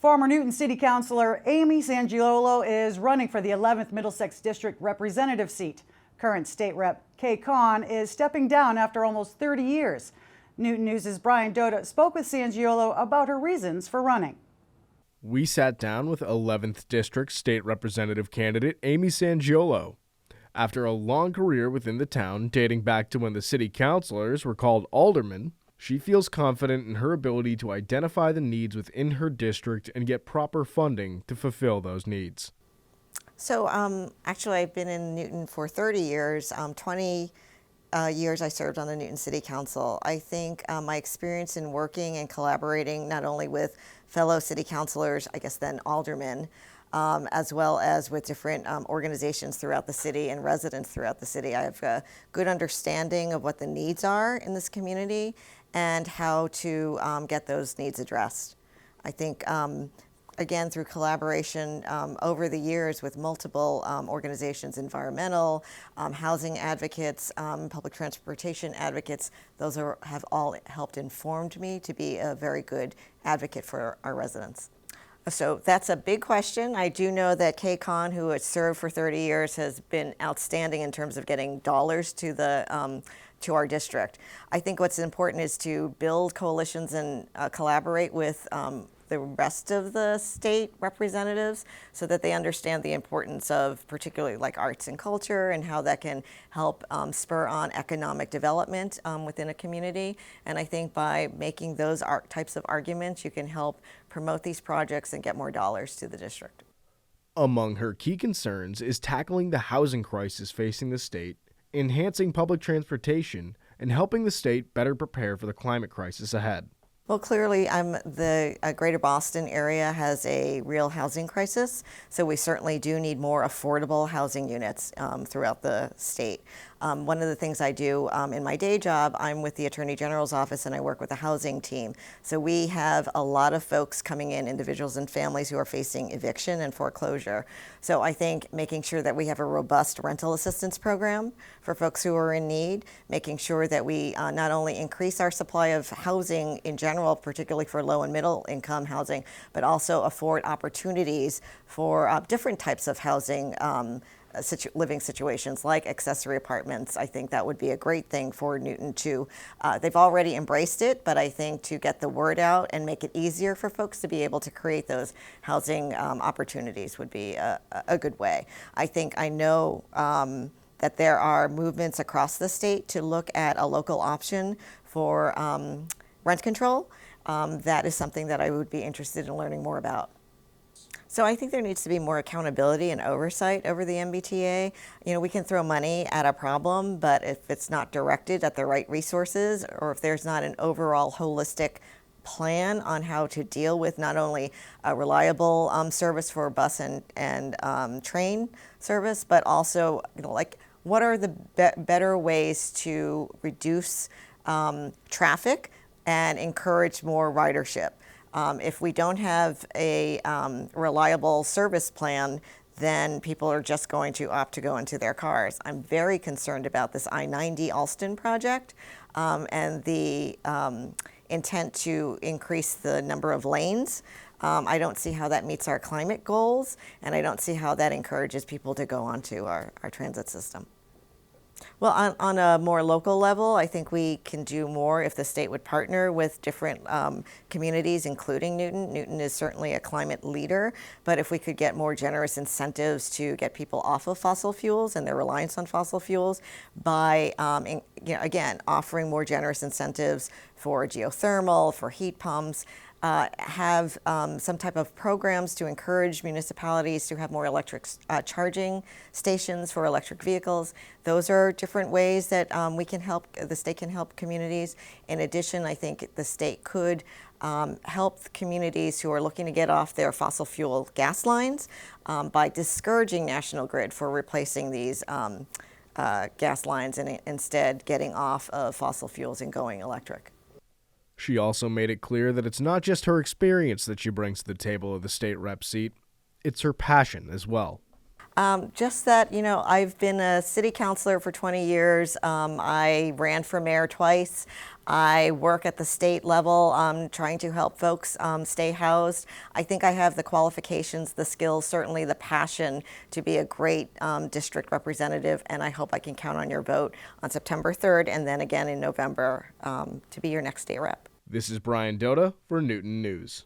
Former Newton City Councilor Amy Sangiolo is running for the 11th Middlesex District Representative seat. Current State Rep Kay Kahn is stepping down after almost 30 years. Newton News' Brian Dota spoke with Sangiolo about her reasons for running. We sat down with 11th District State Representative candidate Amy Sangiolo. After a long career within the town, dating back to when the city councilors were called aldermen, she feels confident in her ability to identify the needs within her district and get proper funding to fulfill those needs. So actually I've been in Newton for 30 years. 20 years I served on the Newton City Council. I think my experience in working and collaborating not only with fellow city councilors, I guess then aldermen, as well as with different organizations throughout the city and residents throughout the city. I have a good understanding of what the needs are in this community and how to get those needs addressed. I think, again, through collaboration over the years with multiple organizations, environmental, housing advocates, public transportation advocates, those have all helped informed me to be a very good advocate for our residents. So that's a big question. I do know that Kay Kahn, who has served for 30 years, has been outstanding in terms of getting dollars to the to our district. I think what's important is to build coalitions and collaborate with the rest of the state representatives so that they understand the importance of particularly like arts and culture and how that can help spur on economic development within a community. And I think by making those types of arguments, you can help promote these projects and get more dollars to the district. Among her key concerns is tackling the housing crisis facing the state, enhancing public transportation, and helping the state better prepare for the climate crisis ahead. Well, clearly, the greater Boston area has a real housing crisis, so we certainly do need more affordable housing units throughout the state. One of the things I do in my day job, I'm with the Attorney General's office and I work with the housing team. So we have a lot of folks coming in, individuals and families who are facing eviction and foreclosure. So I think making sure that we have a robust rental assistance program for folks who are in need, making sure that we not only increase our supply of housing in general, particularly for low and middle income housing, but also afford opportunities for different types of housing living situations like accessory apartments. I think that would be a great thing for Newton to, they've already embraced it, but I think to get the word out and make it easier for folks to be able to create those housing opportunities would be a good way. I know that there are movements across the state to look at a local option for rent control. That is something that I would be interested in learning more about. So I think there needs to be more accountability and oversight over the MBTA. You know, we can throw money at a problem, but if it's not directed at the right resources, or if there's not an overall holistic plan on how to deal with not only a reliable service for bus and train service, but also, you know, like what are the better ways to reduce traffic and encourage more ridership. If we don't have a reliable service plan, then people are just going to opt to go into their cars. I'm very concerned about this I-90 Alston project and the intent to increase the number of lanes. I don't see how that meets our climate goals, and I don't see how that encourages people to go onto our transit system. Well, on a more local level, I think we can do more if the state would partner with different communities, including Newton. Newton is certainly a climate leader, but if we could get more generous incentives to get people off of fossil fuels and their reliance on fossil fuels by, again, offering more generous incentives for geothermal, for heat pumps, have some type of programs to encourage municipalities to have more electric charging stations for electric vehicles. Those are different ways that we can help, the state can help communities. In addition, I think the state could help communities who are looking to get off their fossil fuel gas lines by discouraging National Grid for replacing these gas lines and instead getting off of fossil fuels and going electric. She also made it clear that it's not just her experience that she brings to the table of the state rep seat, it's her passion as well. Just that, you know, I've been a city councilor for 20 years. I ran for mayor twice. I work at the state level trying to help folks stay housed. I think I have the qualifications, the skills, certainly the passion to be a great district representative, and I hope I can count on your vote on September 3rd and then again in November to be your next state rep. This is Brian Dota for Newton News.